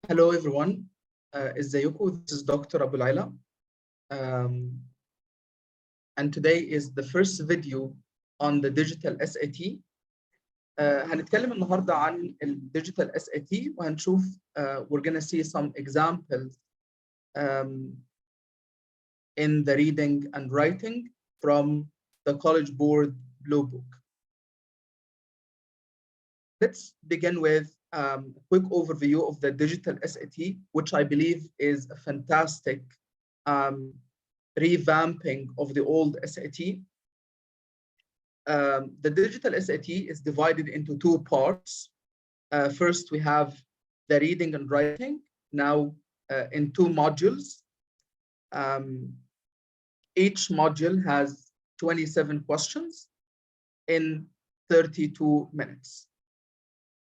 Hello everyone. ازيكم? This is Dr. AboulEla. And today is the first video on the digital SAT. هنتكلم النهارده عن الديجيتال SAT وهنشوف we're gonna see some examples in the reading and writing from the College Board Bluebook. Let's begin with a quick overview of the digital SAT, which I believe is a fantastic revamping of the old SAT. The digital SAT is divided into two parts. First, we have the reading and writing, now in two modules. Each module has 27 questions in 32 minutes.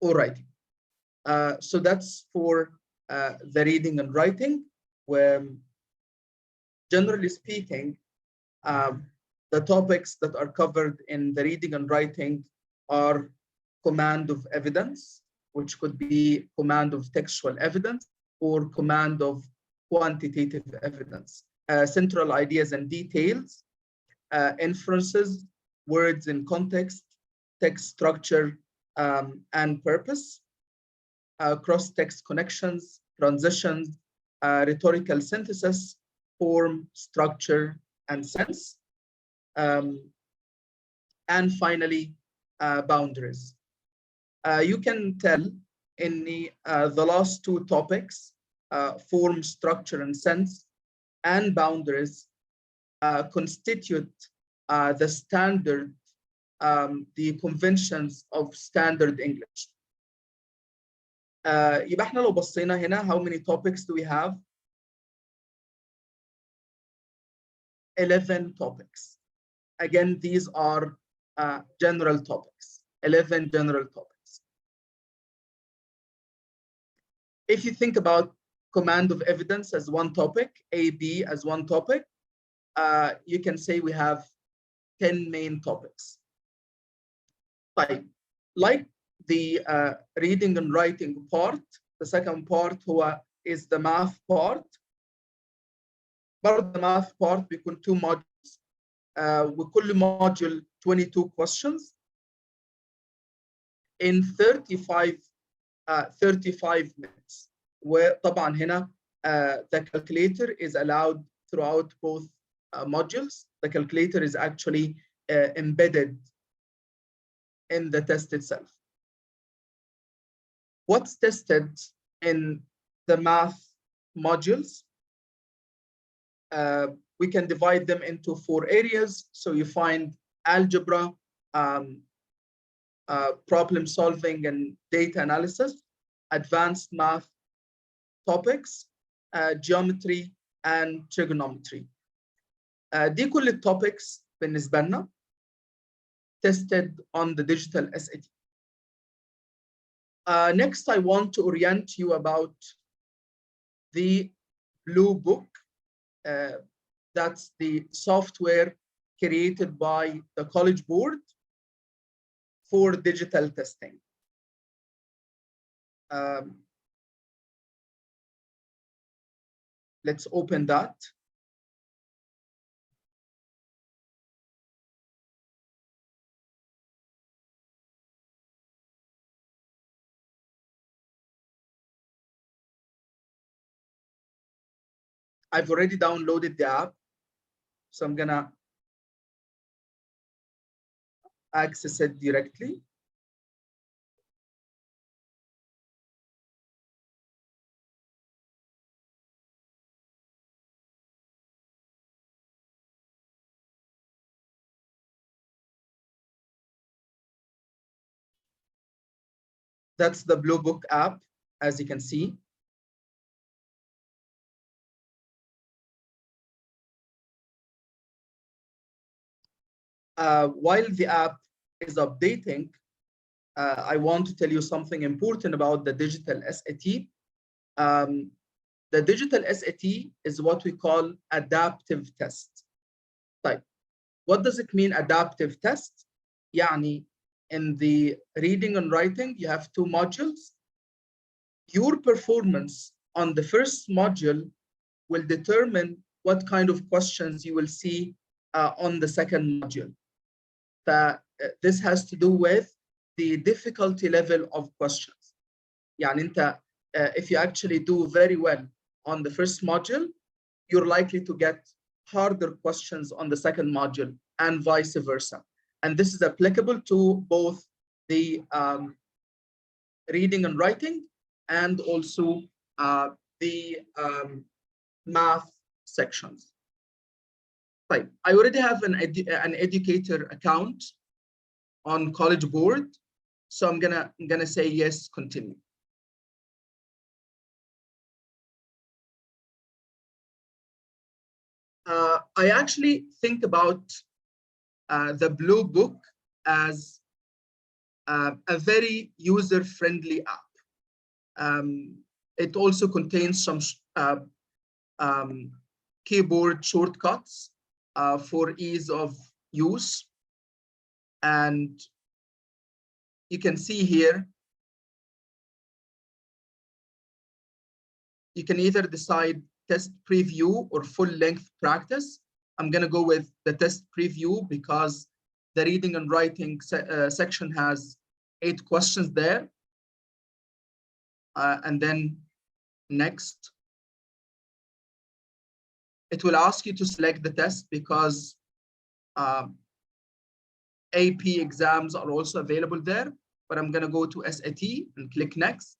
All right. So that's for the reading and writing, where generally speaking, the topics that are covered in the reading and writing are command of evidence, which could be command of textual evidence or command of quantitative evidence, central ideas and details, inferences, words in context, text structure, and purpose, cross-text connections, transitions, rhetorical synthesis, form, structure, and sense, and finally, boundaries. You can tell in the last two topics, form, structure, and sense, and boundaries constitute the standard, the conventions of standard English. يبقى احنا لو بصينا هنا, how many topics do we have? 11 topics. Again, these are general topics, 11 general topics. If you think about command of evidence as one topic, AB as one topic, you can say we have 10 main topics. Like the reading and writing part, the second part is the math part. But the math part بيكون 2 modules. وكل module 22 questions in 35 minutes. وطبعا هنا the calculator is allowed throughout both modules. The calculator is actually embedded in the test itself. What's tested in the math modules? We can divide them into 4 areas. So you find algebra, problem solving and data analysis, advanced math topics, geometry and trigonometry. دي كل التوبكس بالنسبة لنا tested on the digital SAT. Next, I want to orient you about the Bluebook. That's the software created by the College Board for digital testing. Let's open that. I've already downloaded the app, so I'm gonna access it directly. That's the Bluebook app, as you can see. While the app is updating, I want to tell you something important about the digital SAT. The digital SAT is what we call adaptive test. طيب, what does it mean, adaptive test? يعني in the reading and writing, you have 2 modules. your performance on the first module will determine what kind of questions you will see on the second module. This has to do with the difficulty level of questions. يعني انت if you actually do very well on the first module, you're likely to get harder questions on the second module and vice versa. And this is applicable to both the reading and writing and also the math sections. Right. I already have an educator account on College Board, so I'm gonna say yes, continue. I actually think about the Bluebook as a very user-friendly app. It also contains some keyboard shortcuts for ease of use. And you can see here, you can either decide test preview or full-length practice. I'm going to go with the test preview because the reading and writing section has 8 questions there. And then next. It will ask you to select the test because AP exams are also available there, but I'm going to go to SAT and click next.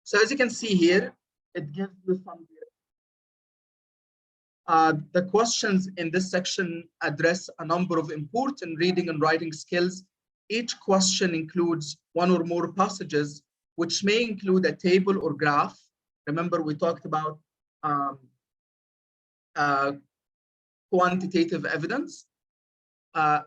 So as you can see here, it gives you some the questions in this section address a number of important reading and writing skills. Each question includes one or more passages, which may include a table or graph. Remember, we talked about quantitative evidence.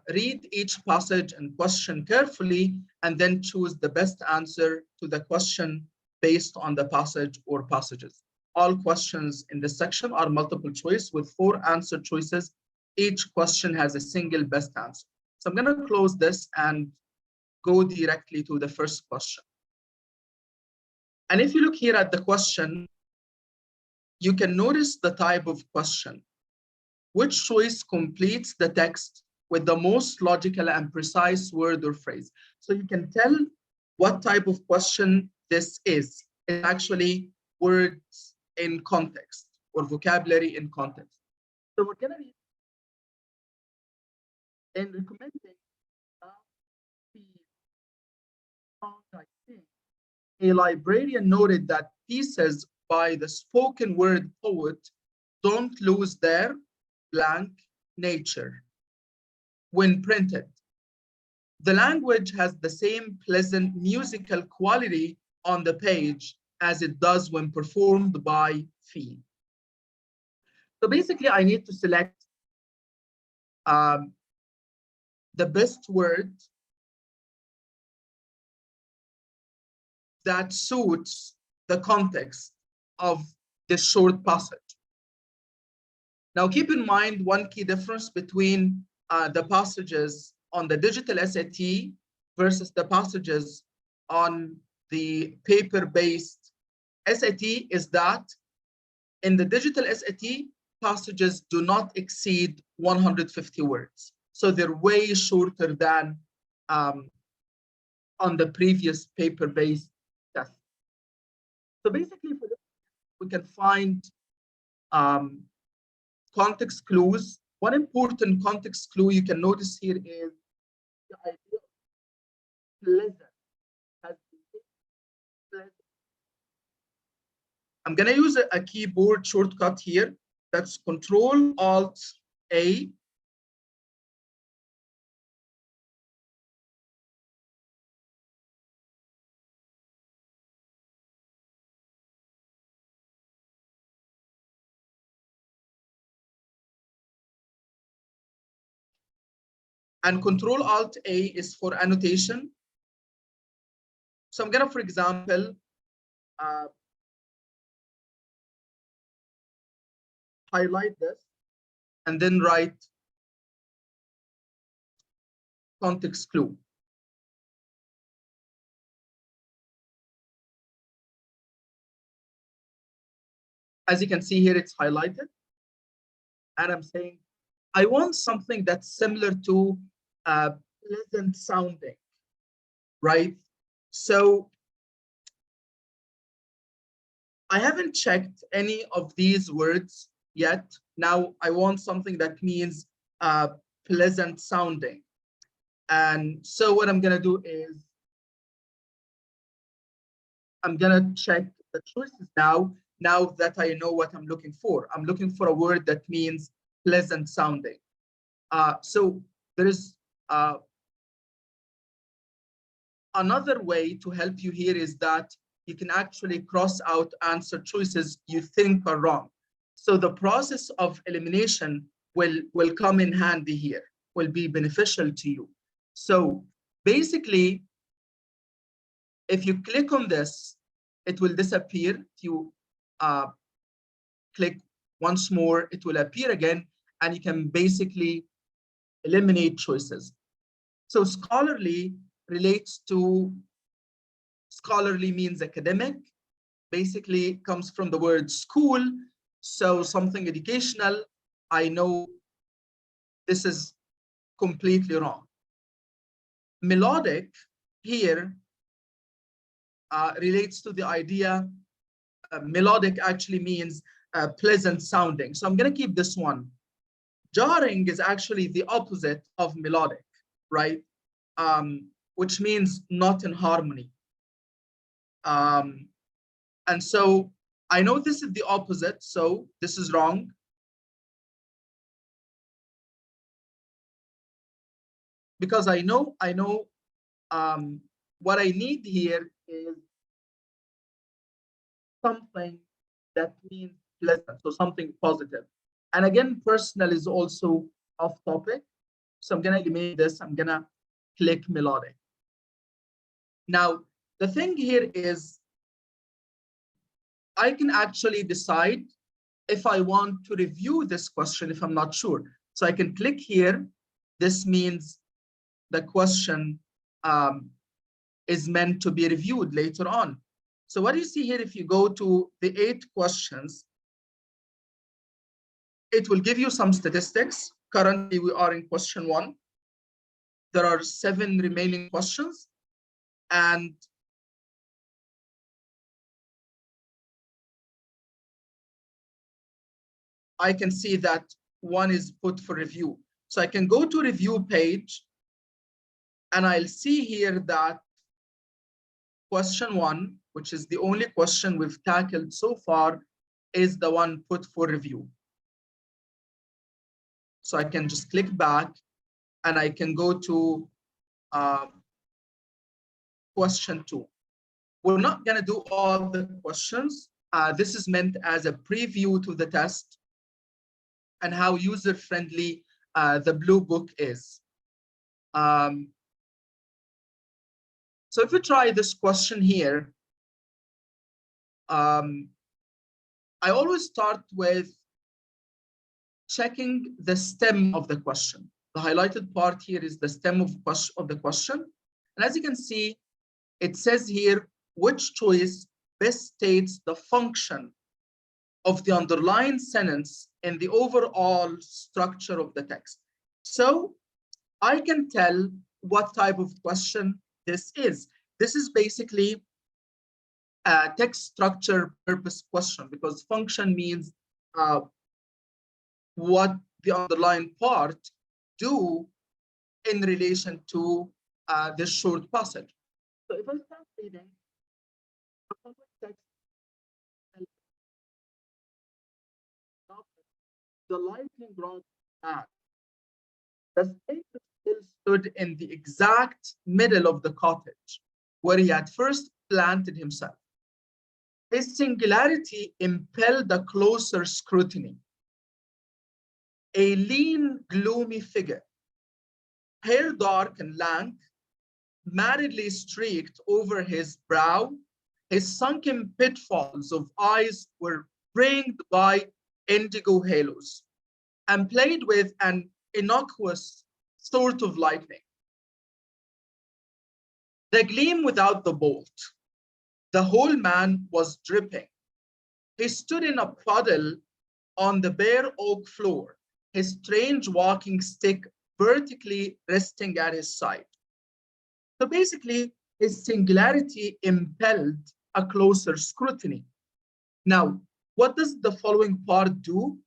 Read each passage and question carefully, and then choose the best answer to the question based on the passage or passages. All questions in this section are multiple choice with 4 answer choices. Each question has a single best answer. So I'm going to close this and go directly to the first question. And if you look here at the question, you can notice the type of question. Which choice completes the text with the most logical and precise word or phrase? So you can tell what type of question this is. It's actually words in context or vocabulary in context. So we're going to be in recommending a librarian noted that pieces by the spoken word poet don't lose their blank nature when printed. The language has the same pleasant musical quality on the page as it does when performed by feet. So basically, I need to select the best word that suits the context of this short passage. Now, keep in mind one key difference between the passages on the digital SAT versus the passages on the paper-based SAT is that in the digital SAT, passages do not exceed 150 words. So they're way shorter than on the previous paper-based test. So basically, for this, we can find context clues. One important context clue you can notice here is the idea of pleasant. I'm going to use a keyboard shortcut here. That's Control-Alt-A. And Control-Alt-A is for annotation. So I'm going to, for example, highlight this, and then write context clue. As you can see here, it's highlighted. And I'm saying, I want something that's similar to pleasant sounding, right? So I haven't checked any of these words yet. Now I want something that means pleasant sounding. And so what I'm gonna do is I'm gonna check the choices now that I know what I'm looking for. I'm looking for a word that means pleasant sounding. So there is another way to help you here is that you can actually cross out answer choices you think are wrong. So the process of elimination will come in handy here, will be beneficial to you. So basically, if you click on this, it will disappear. If you click once more, it will appear again, and you can basically eliminate choices. So scholarly relates to, scholarly means academic, basically comes from the word school, so something educational. I know this is completely wrong. Melodic here relates to the idea, melodic actually means pleasant sounding. So I'm going to keep this one. Jarring is actually the opposite of melodic, right? Which means not in harmony. And so I know this is the opposite, so this is wrong. Because I know what I need here is something that means pleasant, so something positive. And again, personal is also off topic. So I'm gonna eliminate this, I'm gonna click melodic. Now, the thing here is I can actually decide if I want to review this question if I'm not sure. So I can click here. This means the question is meant to be reviewed later on. So what you see here, if you go to the 8 questions, it will give you some statistics. Currently, we are in question 1. There are 7 remaining questions, and I can see that 1 is put for review. So I can go to review page, and I'll see here that question 1, which is the only question we've tackled so far, is the one put for review. So I can just click back, and I can go to question 2. We're not going to do all the questions. This is meant as a preview to the test and how user-friendly the Bluebook is. So if we try this question here, I always start with checking the stem of the question. The highlighted part here is the stem of the question. And as you can see, it says here, which choice best states the function of the underlying sentence in the overall structure of the text. So I can tell what type of question this is. This is basically a text structure purpose question, because function means what the underlying part do in relation to this short passage. So if I start reading, the lightning rod back. The statement still stood in the exact middle of the cottage where he had first planted himself. His singularity impelled a closer scrutiny. A lean, gloomy figure, hair dark and lank, marriedly streaked over his brow, his sunken pitfalls of eyes were ringed by indigo halos and played with an innocuous sort of lightning. The gleam without the bolt. The whole man was dripping. He stood in a puddle on the bare oak floor, his strange walking stick vertically resting at his side. So basically, his singularity impelled a closer scrutiny. Now, what does the following part do?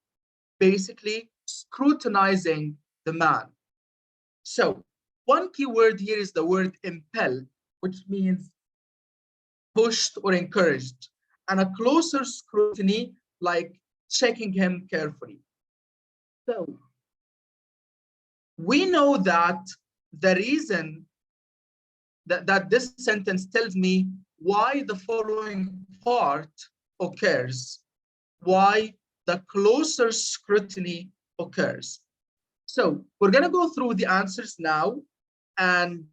Basically, scrutinizing the man. So, one key word here is the word impel, which means pushed or encouraged, and a closer scrutiny, like checking him carefully. So, we know that the reason that this sentence tells me why the following part occurs, why the closer scrutiny occurs. So we're going to go through the answers now. And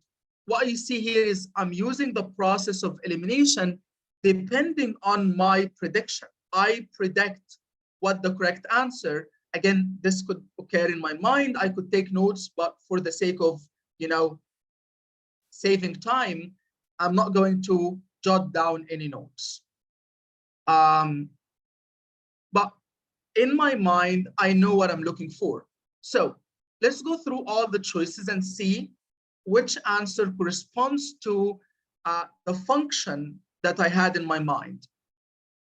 what you see here is I'm using the process of elimination depending on my prediction. I predict what the correct answer. Again, this could occur in my mind. I could take notes, but for the sake of, saving time, I'm not going to jot down any notes. But in my mind, I know what I'm looking for. So let's go through all the choices and see which answer corresponds to the function that I had in my mind.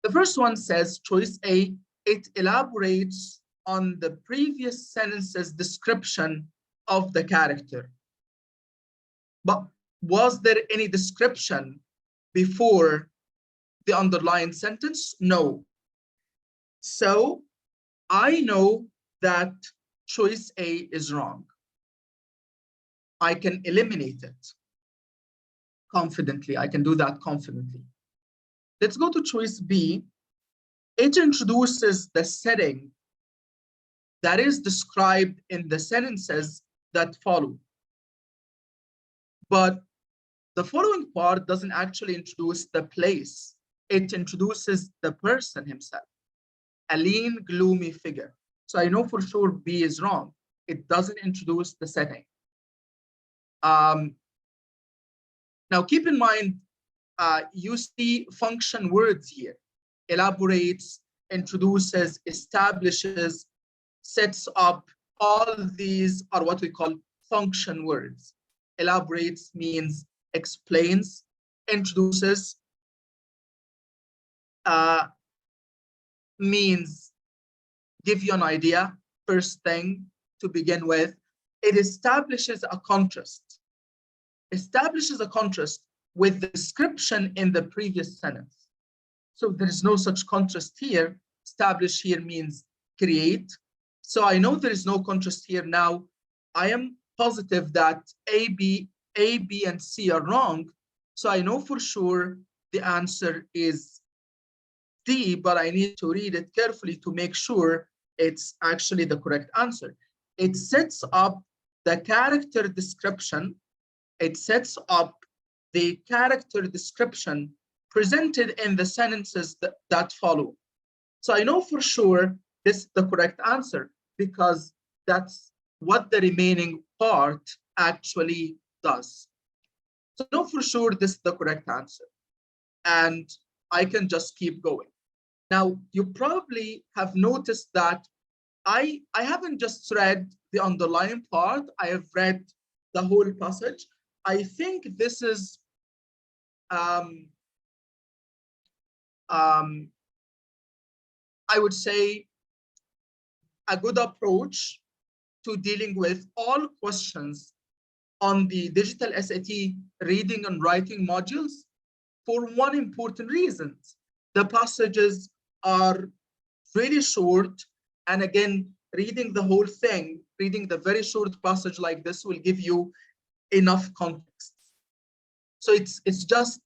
The first one says, choice A, it elaborates on the previous sentence's description of the character. But was there any description before the underlined sentence? No. So I know that choice A is wrong. I can eliminate it confidently. I can do that confidently. Let's go to choice B. It introduces the setting that is described in the sentences that follow. But the following part doesn't actually introduce the place. It introduces the person himself, a lean, gloomy figure. So I know for sure B is wrong. It doesn't introduce the setting. Now keep in mind, you see function words here. Elaborates, introduces, establishes, sets up. All these are what we call function words. Elaborates means explains, introduces means give you an idea, first thing to begin with. It establishes a contrast. Establishes a contrast with the description in the previous sentence. So there is no such contrast here. Establish here means create. So I know there is no contrast here now. I am positive that A, B, and C are wrong. So I know for sure the answer is D, but I need to read it carefully to make sure it's actually the correct answer. It sets up the character description. It sets up the character description presented in the sentences that follow. So I know for sure this is the correct answer because that's what the remaining part actually does. So I know for sure this is the correct answer. And I can just keep going. Now, you probably have noticed that I haven't just read the underlying part, I have read the whole passage. I think this is I would say a good approach to dealing with all questions on the digital SAT reading and writing modules for one important reason. The passages are really short. And again, reading the whole thing, reading the very short passage like this will give you enough context. So it's just,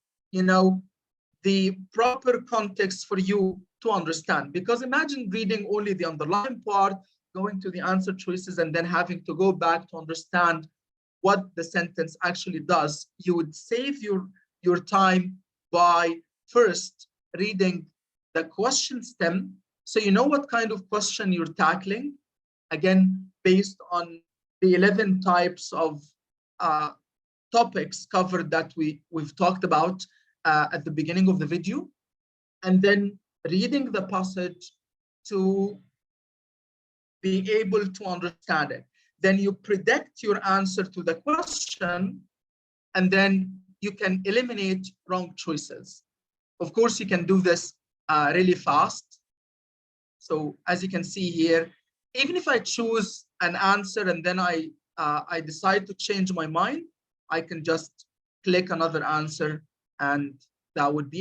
the proper context for you to understand. Because imagine reading only the underlying part, going to the answer choices, and then having to go back to understand what the sentence actually does. You would save your time by first reading the question stem So you know what kind of question you're tackling, again, based on the 11 types of topics covered that we've talked about at the beginning of the video, and then reading the passage to be able to understand it. Then you predict your answer to the question, and then you can eliminate wrong choices. Of course, you can do this really fast. So as you can see here, even if I choose an answer and then I decide to change my mind, I can just click another answer and that would be